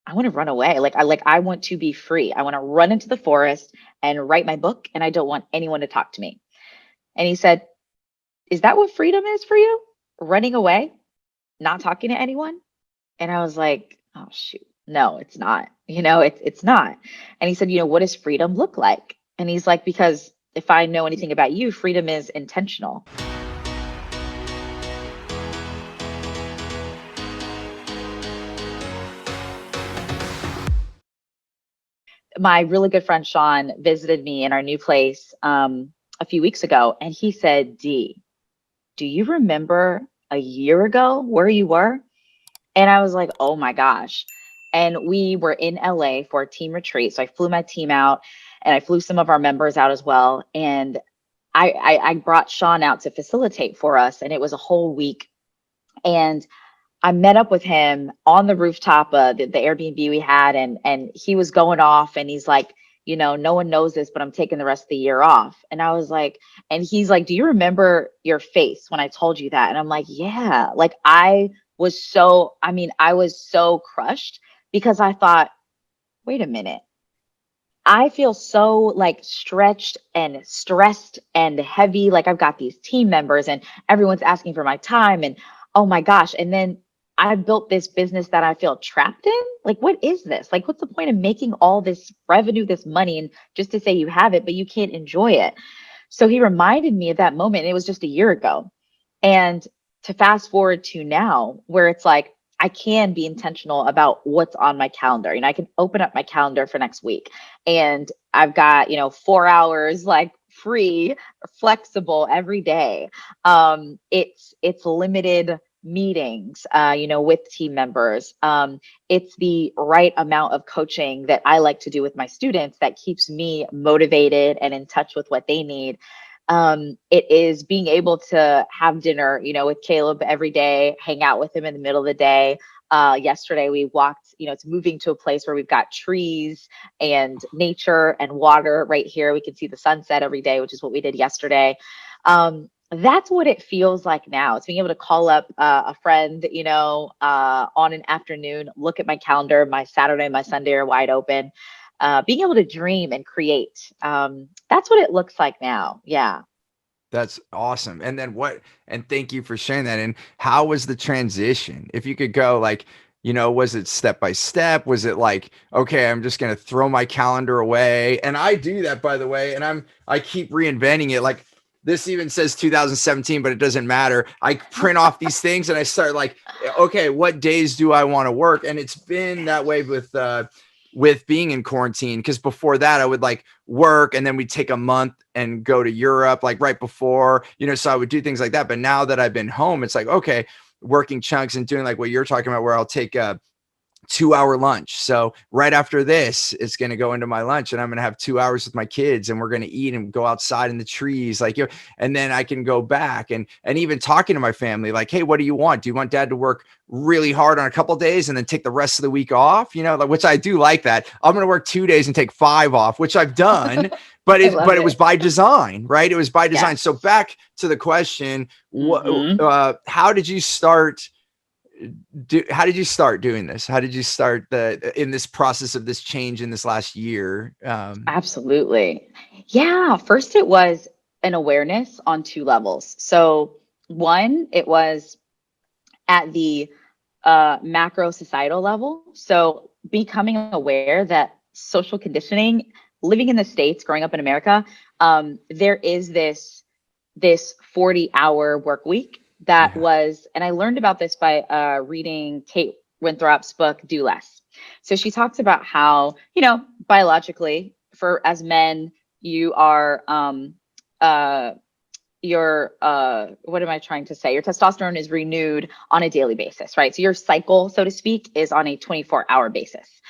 I want to run away. I want to be free. I want to run into the forest and write my book, and I don't want anyone to talk to me. And he said, "Is that what freedom is for you? Running away, not talking to anyone?" And I was like, "Oh shoot. No, it's not. It's not." And he said, "What does freedom look like?" And he's like, "Because if I know anything about you, freedom is intentional." My really good friend Sean visited me in our new place a few weeks ago, and he said, "D, do you remember a year ago where you were?" And I was like, "Oh my gosh." And we were in LA for a team retreat. So I flew my team out and I flew some of our members out as well. And I brought Sean out to facilitate for us. And it was a whole week. And I met up with him on the rooftop of the Airbnb we had, and he was going off, and he's like, "No one knows this, but I'm taking the rest of the year off." And I was like, and he's like, "Do you remember your face when I told you that?" And I'm like, "Yeah." Like I was so crushed because I thought, wait a minute. I feel so like stretched and stressed and heavy. Like I've got these team members and everyone's asking for my time, and oh my gosh. And then I built this business that I feel trapped in. Like, what is this? Like, what's the point of making all this revenue, this money, and just to say you have it, but you can't enjoy it? So he reminded me of that moment. And it was just a year ago. And to fast forward to now, where it's like, I can be intentional about what's on my calendar. I can open up my calendar for next week and I've got, 4 hours like free, flexible every day. It's limited meetings, with team members. It's the right amount of coaching that I like to do with my students that keeps me motivated and in touch with what they need. It is being able to have dinner, with Caleb every day, hang out with him in the middle of the day. Yesterday we walked, it's moving to a place where we've got trees and nature and water right here. We can see the sunset every day, which is what we did yesterday. That's what it feels like now. It's being able to call up a friend, on an afternoon, look at my calendar, my Saturday, my Sunday are wide open. Being able to dream and create. That's what it looks like now. Yeah. That's awesome. And then and thank you for sharing that. And how was the transition? If you could go like, was it step by step? Was it like, okay, I'm just going to throw my calendar away? And I do that, by the way. And I keep reinventing it. Like this even says 2017, but it doesn't matter. I print off these things and I start like, okay, what days do I want to work? And it's been that way with being in quarantine, because before that I would like work and then we'd take a month and go to Europe like right before, so I would do things like that. But now that I've been home, it's like, okay, working chunks and doing like what you're talking about, where I'll take a 2 hour lunch. So right after this, it's going to go into my lunch and I'm going to have 2 hours with my kids and we're going to eat and go outside in the trees. Like, and then I can go back and even talking to my family, like, hey, what do you want? Do you want dad to work really hard on a couple of days and then take the rest of the week off? Which I do like that. I'm going to work 2 days and take 5 off, which I've done, but I love it was it. by design, right? It was by design. So Yes. back to the question, Hmm. how did you start how did you start doing this? How did you start in this process of this change in this last year? Absolutely. Yeah. First, it was an awareness on two levels. So, one, it was at the macro societal level. So, becoming aware that social conditioning, living in the States, growing up in America, there is this 40-hour work week that Yeah. was, and I learned about this by reading Kate Winthrop's book, Do Less. So she talks about how, biologically, for as men, you are, your, what am I trying to say? Your testosterone is renewed on a daily basis, right? So your cycle, so to speak, is on a 24-hour basis.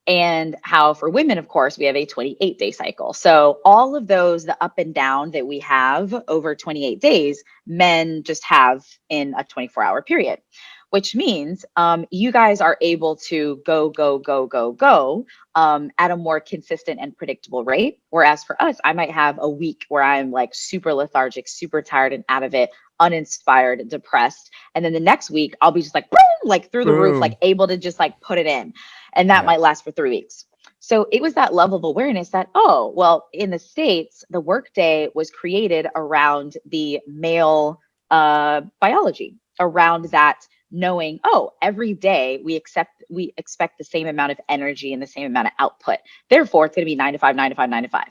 And how for women, of course, we have a 28-day cycle. So all of those, the up and down that we have over 28 days, men just have in a 24-hour period. which means you guys are able to go, go, go, go, go at a more consistent and predictable rate. Whereas for us, I might have a week where I'm like super lethargic, super tired and out of it, uninspired, depressed. And then the next week, I'll be just like, boom, like through the roof, like Boom. able to just like put it in. And that Yeah. might last for 3 weeks. So it was that level of awareness that, oh, well, in the States, the workday was created around the male biology, around that knowing, oh, every day we expect the same amount of energy and the same amount of output. Therefore, it's going to be 9 to 5, 9 to 5, 9 to 5.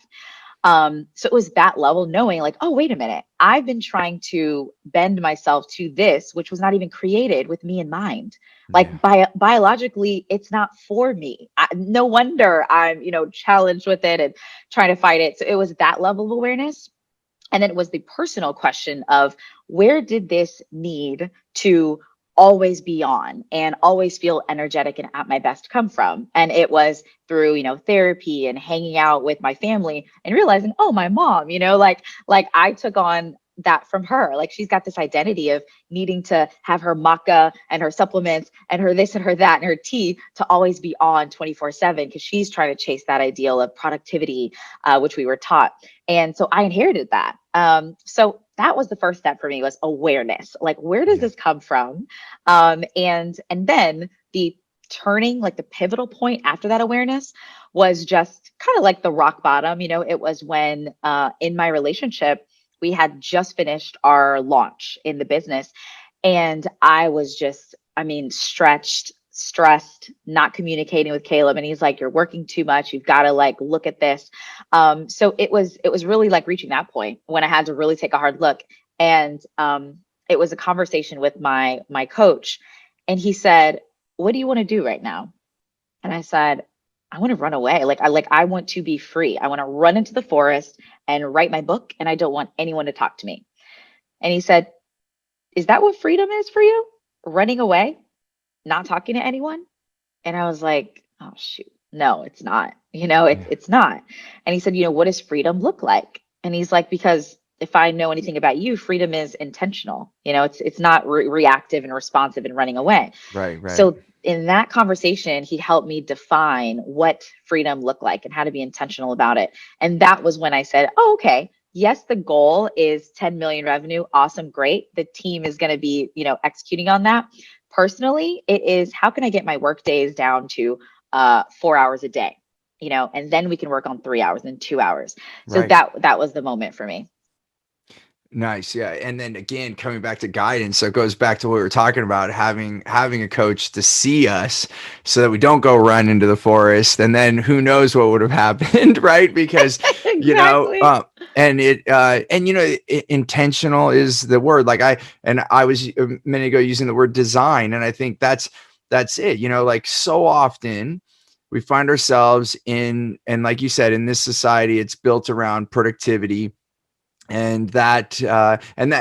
So it was that level knowing like, oh, wait a minute, I've been trying to bend myself to this, which was not even created with me in mind. Yeah. Like biologically, it's not for me. No wonder I'm, challenged with it and trying to fight it. So it was that level of awareness. And then it was the personal question of where did this need to always be on and always feel energetic and at my best come from? And it was through, therapy and hanging out with my family and realizing, oh, my mom, like I took on that from her. Like she's got this identity of needing to have her maca and her supplements and her this and her that and her tea to always be on 24/7 because she's trying to chase that ideal of productivity, which we were taught. And so I inherited that. So that was the first step for me was awareness. Like, where does Yeah. this come from? And then the turning, like the pivotal point after that awareness was just kind of like the rock bottom. It was when in my relationship, we had just finished our launch in the business. And I was just, I mean, stretched, stressed, not communicating with Caleb. And he's like, you're working too much. You've got to like look at this. So it was really like reaching that point when I had to really take a hard look. And it was a conversation with my coach. And he said, what do you want to do right now? And I said, I want to run away. I want to be free. I want to run into the forest and write my book. And I don't want anyone to talk to me. And he said, is that what freedom is for you? Running away, not talking to anyone? And I was like, oh shoot, no, it's not. Yeah. It's not. And he said, what does freedom look like? And he's like, because if I know anything about you, freedom is intentional. It's not reactive and responsive and running away. Right. Right. So in that conversation, he helped me define what freedom looked like and how to be intentional about it. And that was when I said, oh, okay. Yes, the goal is 10 million revenue. Awesome. Great. The team is going to be, executing on that. Personally, it is how can I get my work days down to 4 hours a day, and then we can work on 3 hours and 2 hours. So Right. that was the moment for me. Nice. Yeah. And then again, coming back to guidance. So it goes back to what we were talking about, having a coach to see us so that we don't go run into the forest. And then who knows what would have happened, right? Because, you know, Exactly. intentional is the word. I was a minute ago using the word design. And I think that's it, like so often we find ourselves and like you said, in this society, it's built around productivity and that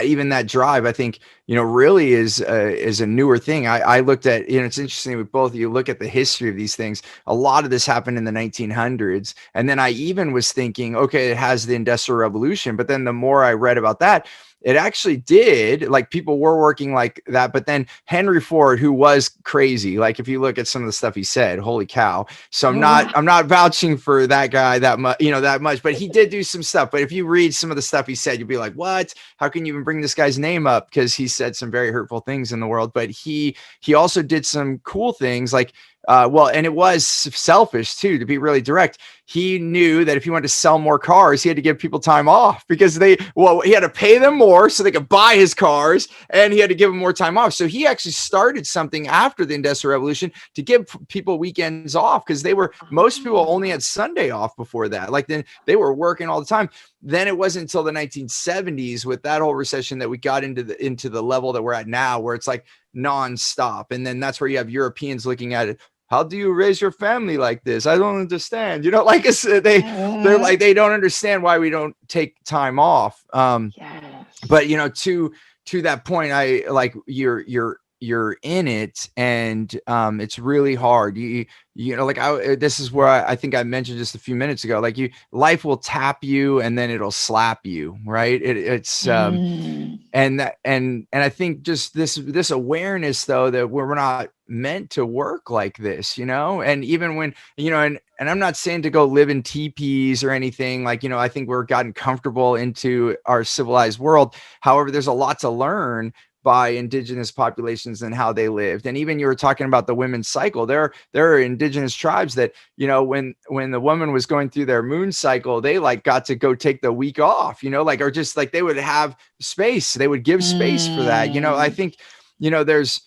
even that drive, I think, really is a newer thing. I looked at, it's interesting with both of you look at the history of these things. A lot of this happened in the 1900s. And then I even was thinking, okay, it has the Industrial Revolution. But then the more I read about that, it actually did, like people were working like that. But then Henry Ford, who was crazy, like if you look at some of the stuff he said, holy cow. So I'm not vouching for that guy that much, that much, but he did do some stuff. But if you read some of the stuff he said, you'll be like, what? How can you even bring this guy's name up? Because he said some very hurtful things in the world. But he also did some cool things like and it was selfish too, to be really direct. He knew that if he wanted to sell more cars, he had to give people time off because he had to pay them more so they could buy his cars, and he had to give them more time off. So he actually started something after the Industrial Revolution to give people weekends off because most people only Oh, had Sunday off before that. Like then they were working all the time. Then it wasn't until the 1970s with that whole recession that we got into the level that we're at now, where it's like nonstop. And then that's where you have Europeans looking at it. How do you raise your family like this? I don't understand. Like they're mhm. like they don't understand why we don't take time off. Yes. But to that point, I like your you're in it, and it's really hard. You know, like this is where I think I mentioned just a few minutes ago, like life will tap you and then it'll slap you, right? It's Mm, and that and I think just this awareness, though, that we're not meant to work like this, you know. And even when, you know, and I'm not saying to go live in teepees or anything, like, you know, I think we're gotten comfortable into our civilized world. However, there's a lot to learn by indigenous populations and how they lived. And even you were talking about the women's cycle. There are indigenous tribes that, you know, when the woman was going through their moon cycle, they like got to go take the week off, you know, like, or just like they would have space. They would give space for that. You know, I mm, think, you know, there's,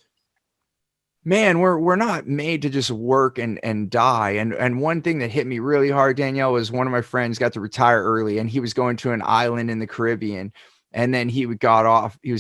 man, we're not made to just work and die. And one thing that hit me really hard, Danielle, was one of my friends got to retire early, and he was going to an island in the Caribbean. And then he was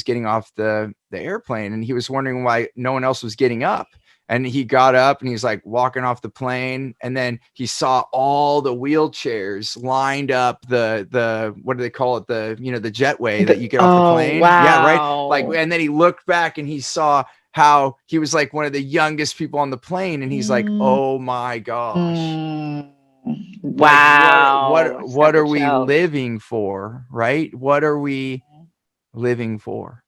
getting off the airplane, and he was wondering why no one else was getting up. And he got up and he's like walking off the plane, and then he saw all the wheelchairs lined up, the what do they call it, the, you know, the jetway that you get off the oh, plane. Yeah, right. Like, wow. and then he looked back and he saw how he was like one of the youngest people on the plane, and he's like, Mm, oh my gosh, mm, like wow. I just what got the are we chills. living for, right? What are we living for?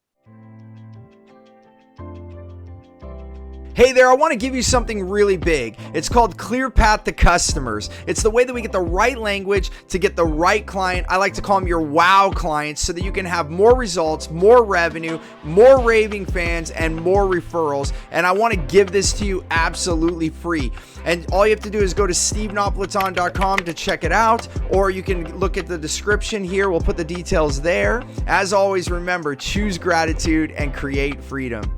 Hey there, I want to give you something really big. It's called Clear Path to Customers. It's the way that we get the right language to get the right client. I like to call them your wow clients, so that you can have more results, more revenue, more raving fans, and more referrals. And I want to give this to you absolutely free. And all you have to do is go to stevenapolitan.com to check it out, or you can look at the description here. We'll put the details there. As always, remember, choose gratitude and create freedom.